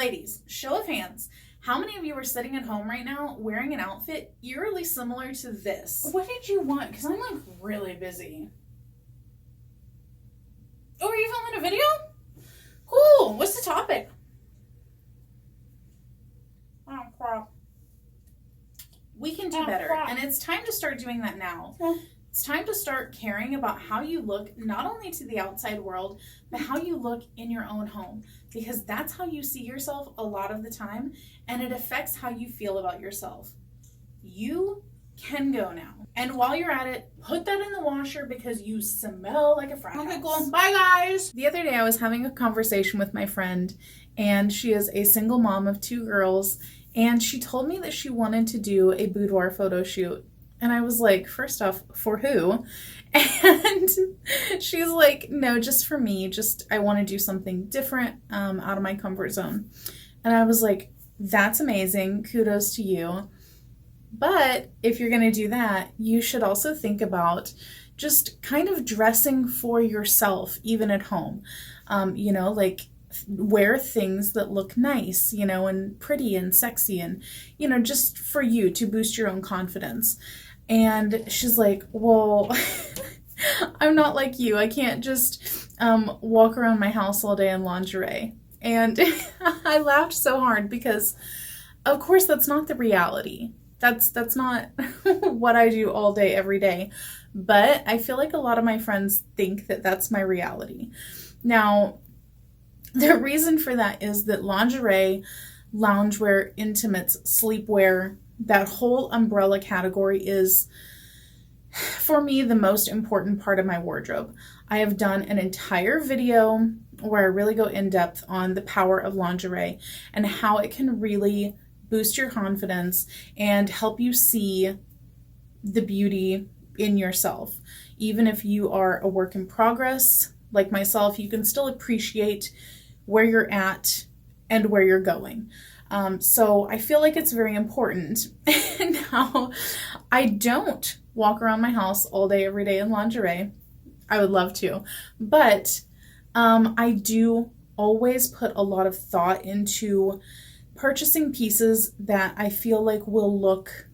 Ladies, show of hands, how many of you are sitting at home right now wearing an outfit eerily similar to this? What did you want? Because I'm like really busy. Oh, are you filming a video? Cool. What's the topic? Oh, crap. We can do better. And it's time to start doing that now. It's time to start caring about how you look, not only to the outside world, but how you look in your own home. Because that's how you see yourself a lot of the time, and it affects how you feel about yourself. You can go now. And while you're at it, put that in the washer because you smell like a frat house. Okay, cool. Bye, guys. The other day I was having a conversation with my friend, and she is a single mom of 2 girls, and she told me that she wanted to do a boudoir photo shoot. And I was like, first off, for who? And she's like, no, just for me. I want to do something different out of my comfort zone. And I was like, that's amazing. Kudos to you. But if you're going to do that, you should also think about just kind of dressing for yourself, even at home. Like wear things that look nice, and pretty and sexy and, just for you to boost your own confidence. And she's like, well, I'm not like you. I can't just walk around my house all day in lingerie. And I laughed so hard because, of course, that's not the reality. That's not what I do all day, every day. But I feel like a lot of my friends think that that's my reality. Now, the reason for that is that lingerie, loungewear, intimates, sleepwear, that whole umbrella category is, for me, the most important part of my wardrobe. I have done an entire video where I really go in depth on the power of lingerie and how it can really boost your confidence and help you see the beauty in yourself. Even if you are a work in progress, like myself, you can still appreciate where you're at and where you're going. So I feel like it's very important. Now, I don't walk around my house all day, every day in lingerie. I would love to. But I do always put a lot of thought into purchasing pieces that I feel like will look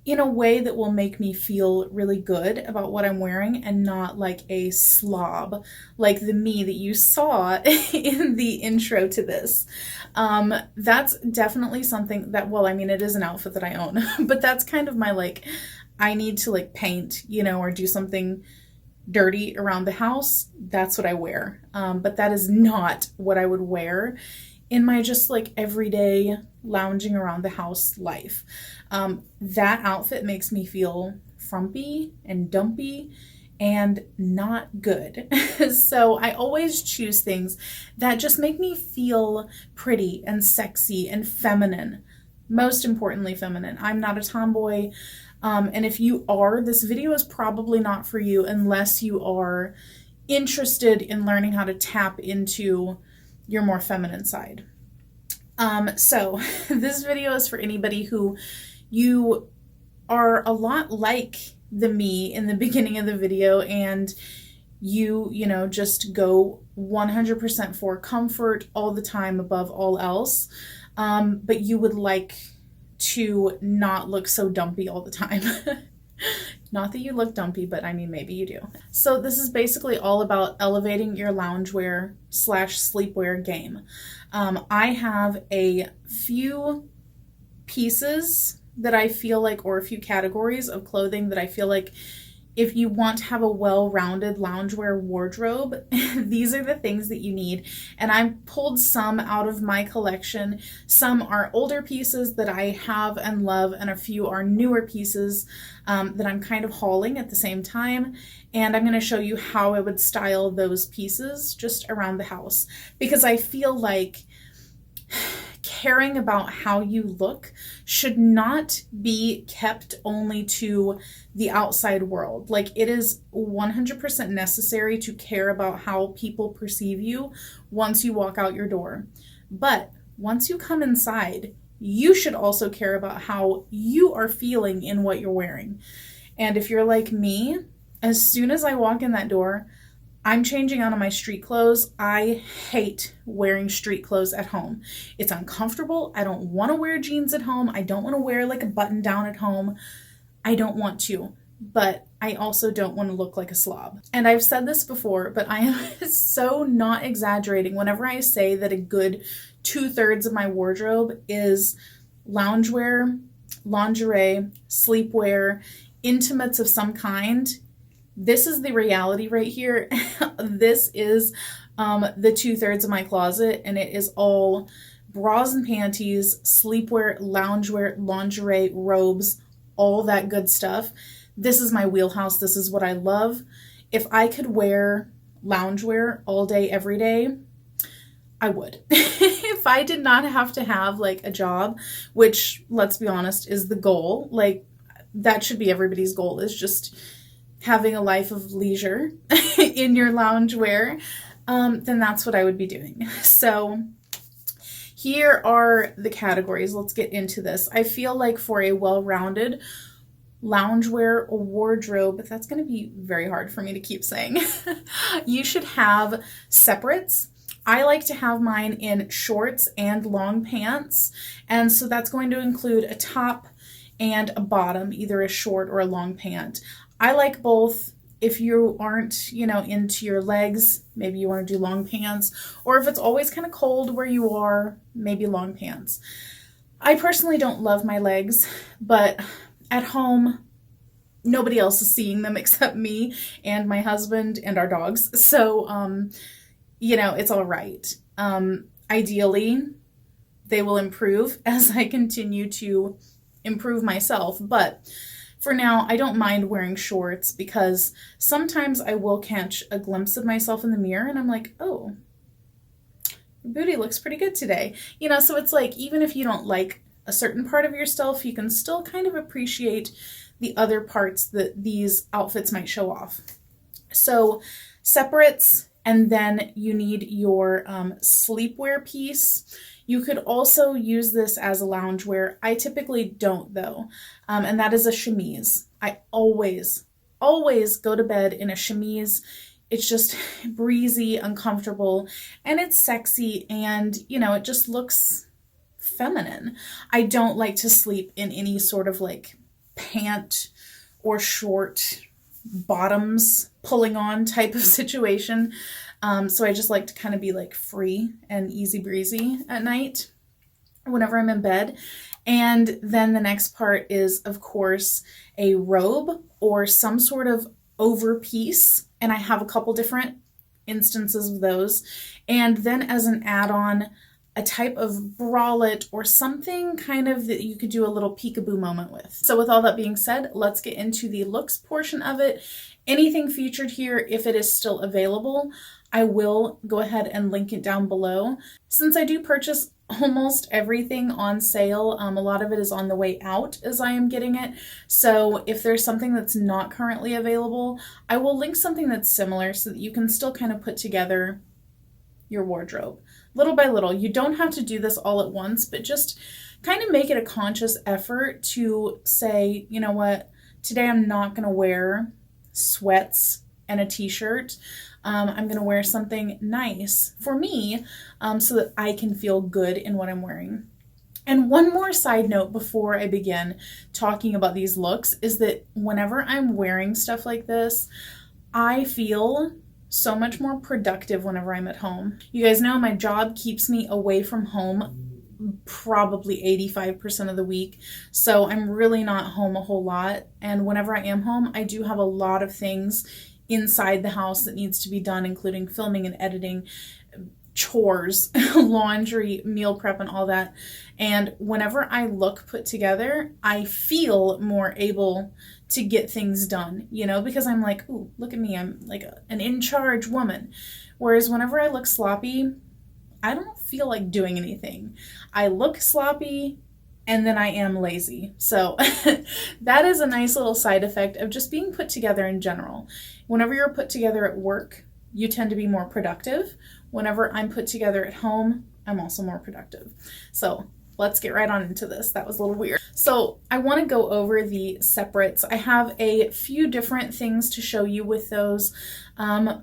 in a way that will make me feel really good about what I'm wearing and not like a slob, like the me that you saw in the intro to this. That's definitely something that, it is an outfit that I own, but that's kind of my, I need to paint, or do something dirty around the house. That's what I wear. But that is not what I would wear in my just everyday lounging around the house life. That outfit makes me feel frumpy and dumpy and not good. So I always choose things that just make me feel pretty and sexy and feminine. Most importantly, feminine. I'm not a tomboy. And if you are, this video is probably not for you unless you are interested in learning how to tap into your more feminine side. So this video is for anybody who you are a lot like the me in the beginning of the video and you just go 100% for comfort all the time above all else. But you would like to not look so dumpy all the time. Not that you look dumpy, but maybe you do. So this is basically all about elevating your loungewear / sleepwear game. I have a few pieces that I feel like, or a few categories of clothing that I feel like if you want to have a well-rounded loungewear wardrobe, these are the things that you need. And I've pulled some out of my collection. Some are older pieces that I have and love, and a few are newer pieces that I'm kind of hauling at the same time. And I'm going to show you how I would style those pieces just around the house. Because I feel like caring about how you look should not be kept only to the outside world. It is 100% necessary to care about how people perceive you once you walk out your door. But once you come inside, you should also care about how you are feeling in what you're wearing. And if you're like me, as soon as I walk in that door, I'm changing out of my street clothes. I hate wearing street clothes at home. It's uncomfortable. I don't want to wear jeans at home. I don't want to wear like a button down at home. I don't want to, but I also don't want to look like a slob. And I've said this before, but I am so not exaggerating whenever I say that a good 2/3 of my wardrobe is loungewear, lingerie, sleepwear, intimates of some kind. This is the reality right here. This is the 2/3 of my closet, and it is all bras and panties, sleepwear, loungewear, lingerie, robes, all that good stuff. This is my wheelhouse. This is what I love. If I could wear loungewear all day, every day, I would. If I did not have to have like a job, which, let's be honest, is the goal, like that should be everybody's goal, is just having a life of leisure in your loungewear, then that's what I would be doing. So here are the categories. Let's get into this. I feel like for a well-rounded loungewear wardrobe, that's going to be very hard for me to keep saying, you should have separates. I like to have mine in shorts and long pants, and so that's going to include a top and a bottom, either a short or a long pant. I like both. If you aren't, into your legs, maybe you want to do long pants, or if it's always kind of cold where you are, maybe long pants. I personally don't love my legs, but at home, nobody else is seeing them except me and my husband and our dogs. So, it's all right. Ideally, they will improve as I continue to improve myself, but for now, I don't mind wearing shorts because sometimes I will catch a glimpse of myself in the mirror and I'm like, oh, your booty looks pretty good today. So it's like, even if you don't like a certain part of yourself, you can still kind of appreciate the other parts that these outfits might show off. So separates, and then you need your sleepwear piece. You could also use this as a loungewear. I typically don't though, and that is a chemise. I always go to bed in a chemise. It's just breezy, uncomfortable, and it's sexy, and it just looks feminine. I don't like to sleep in any sort of like pant or short bottoms pulling on type of situation. So I just like to kind of be like free and easy breezy at night whenever I'm in bed. And then the next part is, of course, a robe or some sort of over piece. And I have a couple different instances of those. And then as an add-on, a type of bralette or something kind of that you could do a little peekaboo moment with. So with all that being said, let's get into the looks portion of it. Anything featured here, if it is still available, I will go ahead and link it down below. Since I do purchase almost everything on sale, a lot of it is on the way out as I am getting it. So if there's something that's not currently available, I will link something that's similar so that you can still kind of put together your wardrobe little by little. You don't have to do this all at once, but just kind of make it a conscious effort to say, you know what, today I'm not going to wear sweats and a t-shirt. I'm going to wear something nice for me so that I can feel good in what I'm wearing. And one more side note before I begin talking about these looks is that whenever I'm wearing stuff like this, I feel so much more productive whenever I'm at home. You guys know my job keeps me away from home probably 85% of the week, so I'm really not home a whole lot. And whenever I am home, I do have a lot of things inside the house that needs to be done, including filming and editing, chores, laundry, meal prep, and all that. And whenever I look put together, I feel more able to get things done, because I'm like, ooh, look at me, I'm like an in-charge woman. Whereas whenever I look sloppy, I don't feel like doing anything. I look sloppy and then I am lazy. So that is a nice little side effect of just being put together in general. Whenever you're put together at work, you tend to be more productive. Whenever I'm put together at home, I'm also more productive. So let's get right on into this. That was a little weird. So I want to go over the separates. I have a few different things to show you with those.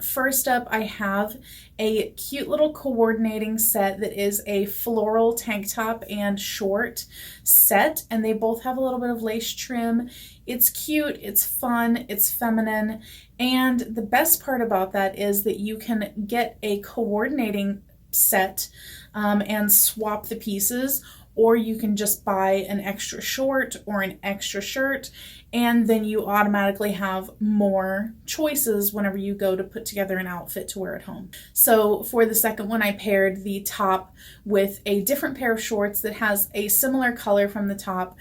First up, I have a cute little coordinating set that is a floral tank top and short set, and they both have a little bit of lace trim. It's cute, it's fun, it's feminine, and the best part about that is that you can get a coordinating set and swap the pieces, or you can just buy an extra short or an extra shirt, and then you automatically have more choices whenever you go to put together an outfit to wear at home. So for the second one, I paired the top with a different pair of shorts that has a similar color from the top,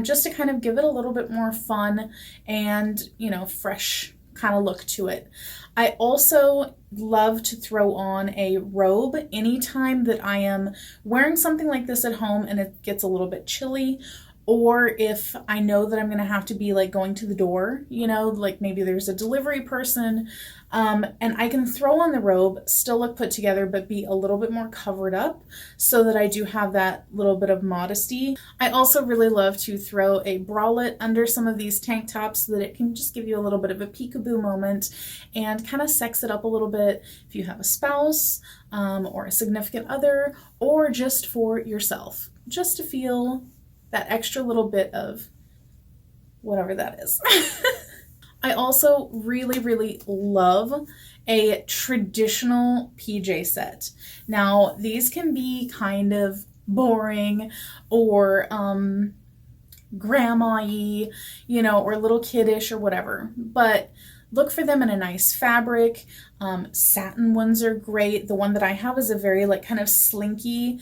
just to kind of give it a little bit more fun and, you know, fresh kind of look to it. I also love to throw on a robe anytime that I am wearing something like this at home and it gets a little bit chilly, or if I know that I'm going to have to be like going to the door, you know, like maybe there's a delivery person, and I can throw on the robe, still look put together, but be a little bit more covered up so that I do have that little bit of modesty. I also really love to throw a bralette under some of these tank tops so that it can just give you a little bit of a peekaboo moment and kind of sex it up a little bit if you have a spouse or a significant other, or just for yourself, just to feel that extra little bit of whatever that is. I also really love a traditional PJ set. Now, these can be kind of boring or grandma-y, you know, or little kiddish or whatever, but look for them in a nice fabric. Satin ones are great. The one that I have is a very like kind of slinky,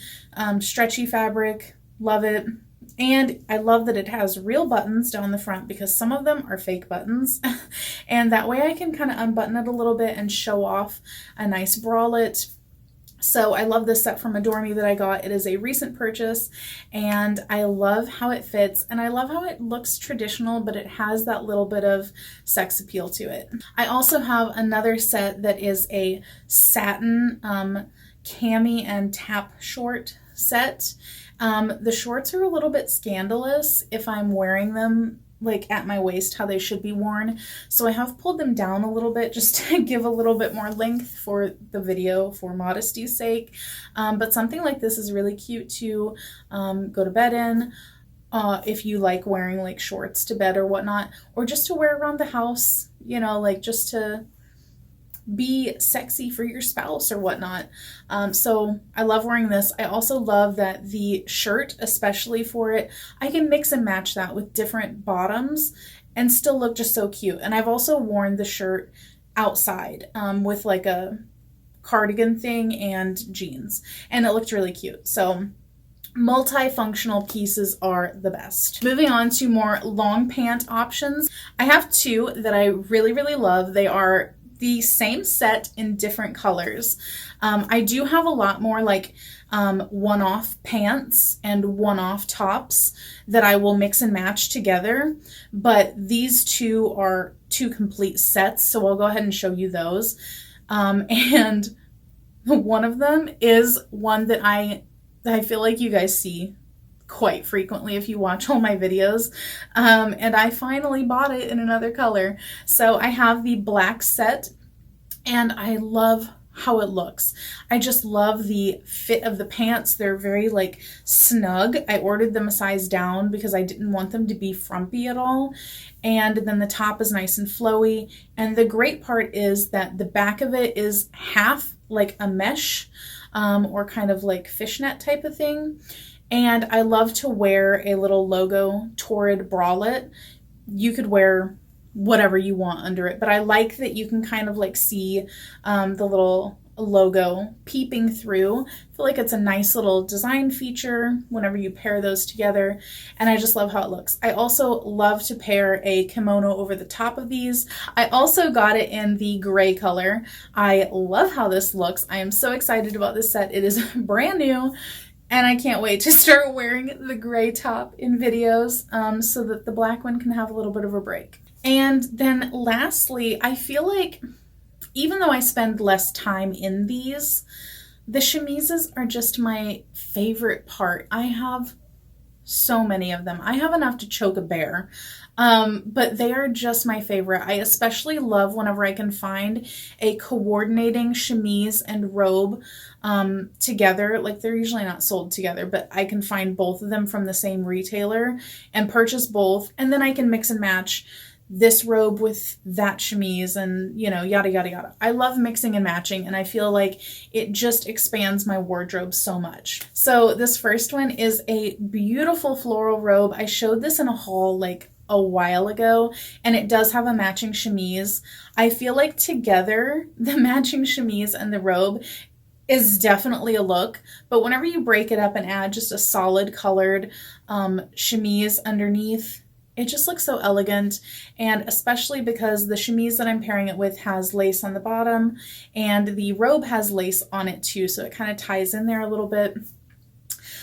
stretchy fabric. Love it. And I love that it has real buttons down the front, because some of them are fake buttons. And that way I can kind of unbutton it a little bit and show off a nice bralette. So I love this set from Adore Me that I got. It is a recent purchase, and I love how it fits, and I love how it looks traditional, but it has that little bit of sex appeal to it. I also have another set that is a satin cami and tap short set. The shorts are a little bit scandalous if I'm wearing them like at my waist how they should be worn, so I have pulled them down a little bit just to give a little bit more length for the video for modesty's sake, but something like this is really cute to go to bed in, if you like wearing like shorts to bed or whatnot, or just to wear around the house, you know, like just to be sexy for your spouse or whatnot. So I love wearing this. I also love that the shirt, especially for it, I can mix and match that with different bottoms and still look just so cute. And I've also worn the shirt outside with like a cardigan thing and jeans, and it looked really cute. So multifunctional pieces are the best. Moving on to more long pant options. I have two that I really love. They are the same set in different colors. I do have a lot more like one-off pants and one-off tops that I will mix and match together, but these two are two complete sets, so I'll go ahead and show you those. And one of them is one that I feel like you guys see quite frequently if you watch all my videos, and I finally bought it in another color. So I have the black set, and I love how it looks. I just love the fit of the pants. They're very like snug. I ordered them a size down because I didn't want them to be frumpy at all. And then the top is nice and flowy, and the great part is that the back of it is half like a mesh or kind of like fishnet type of thing. And I love to wear a little logo Torrid bralette. You could wear whatever you want under it, but I like that you can kind of like see the little logo peeping through. I feel like it's a nice little design feature whenever you pair those together, and I just love how it looks. I also love to pair a kimono over the top of these. I also got it in the gray color. I love how this looks. I am so excited about this set. It is brand new, and I can't wait to start wearing the gray top in videos so that the black one can have a little bit of a break. And then lastly, I feel like even though I spend less time in these, The chemises are just my favorite part. I have so many of them. I have enough to choke a bear. But they are just my favorite. I especially love whenever I can find a coordinating chemise and robe together. Like, they're usually not sold together, but I can find both of them from the same retailer and purchase both, and then I can mix and match this robe with that chemise and, you know, yada yada yada. I love mixing and matching, and I feel like it just expands my wardrobe so much. So this first one is a beautiful floral robe. I showed this in a haul like a while ago, and it does have a matching chemise. I feel like together the matching chemise and the robe is definitely a look, but whenever you break it up and add just a solid colored chemise underneath, it just looks so elegant. And especially because the chemise that I'm pairing it with has lace on the bottom, and the robe has lace on it too, so it kind of ties in there a little bit.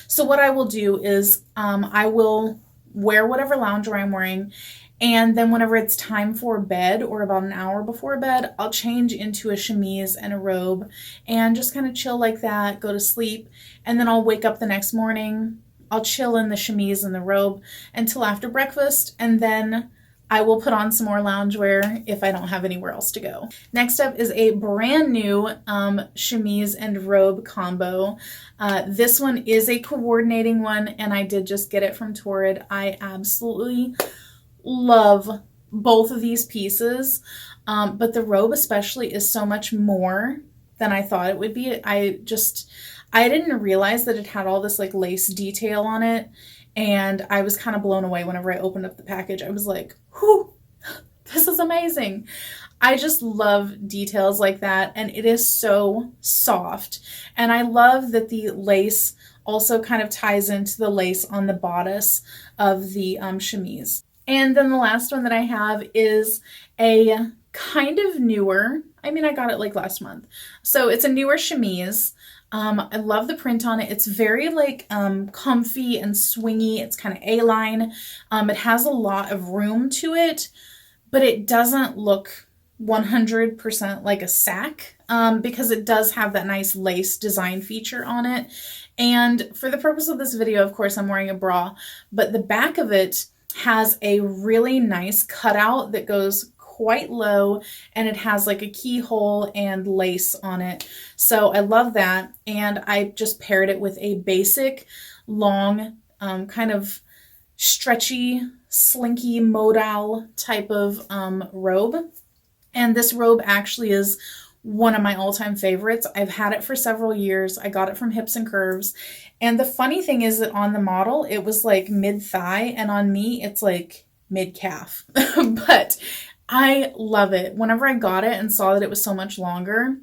So what I will do is I will wear whatever loungewear I'm wearing, and then whenever it's time for bed, or about an hour before bed, I'll change into a chemise and a robe and just kind of chill like that, go to sleep, and then I'll wake up the next morning. I'll chill in the chemise and the robe until after breakfast, and then I will put on some more loungewear if I don't have anywhere else to go. Next up is a brand new chemise and robe combo. This one is a coordinating one, and I did just get it from Torrid. I absolutely love both of these pieces, but the robe especially is so much more than I thought it would be. I didn't realize that it had all this like lace detail on it, and I was kind of blown away whenever I opened up the package. I was like, whew, this is amazing. I just love details like that, and it is so soft. And I love that the lace also kind of ties into the lace on the bodice of the chemise. And then the last one that I have is a kind of newer, I mean, I got it like last month. So it's a newer chemise. I love the print on it. It's very like comfy and swingy. It's kind of A-line. It has a lot of room to it, but it doesn't look 100% like a sack because it does have that nice lace design feature on it. And for the purpose of this video, of course, I'm wearing a bra, but the back of it has a really nice cutout that goes quite low, and it has like a keyhole and lace on it. So I love that, and I just paired it with a basic long kind of stretchy, slinky modal type of robe. And this robe actually is one of my all-time favorites. I've had it for several years. I got it from Hips and Curves. And the funny thing is that on the model, it was like mid-thigh, and on me, it's like mid-calf. But I love it. Whenever I got it and saw that it was so much longer,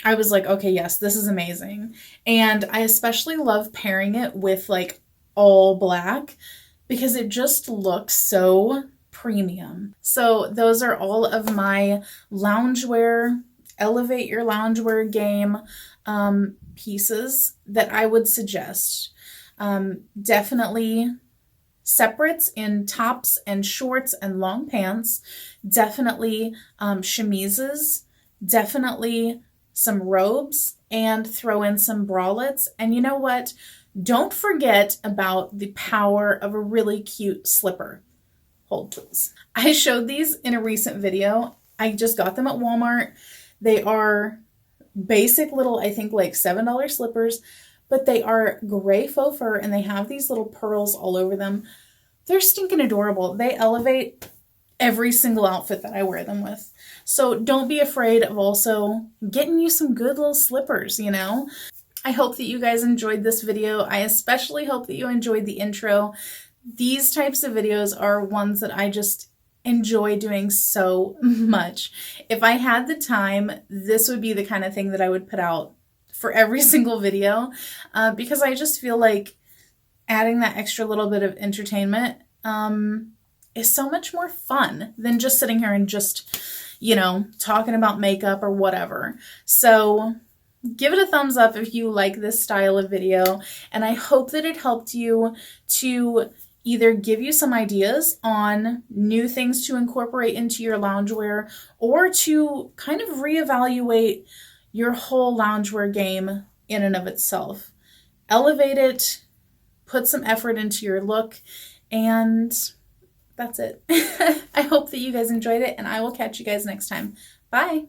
I was like, okay, yes, this is amazing. And I especially love pairing it with like all black because it just looks so premium. So those are all of my loungewear, elevate your loungewear game pieces that I would suggest. Definitely separates in tops and shorts and long pants. Definitely chemises. Definitely some robes, and throw in some bralettes. And you know what? Don't forget about the power of a really cute slipper. Hold, please. I showed these in a recent video. I just got them at Walmart. They are basic little, I think like $7 slippers, but they are gray faux fur, and they have these little pearls all over them. They're stinking adorable. They elevate every single outfit that I wear them with. So don't be afraid of also getting you some good little slippers, you know? I hope that you guys enjoyed this video. I especially hope that you enjoyed the intro. These types of videos are ones that I just enjoy doing so much. If I had the time, this would be the kind of thing that I would put out for every single video because I just feel like adding that extra little bit of entertainment is so much more fun than just sitting here and just, you know, talking about makeup or whatever. So give it a thumbs up if you like this style of video, and I hope that it helped you to either give you some ideas on new things to incorporate into your loungewear, or to kind of reevaluate your whole loungewear game in and of itself. Elevate it, put some effort into your look, and that's it. I hope that you guys enjoyed it, and I will catch you guys next time. Bye.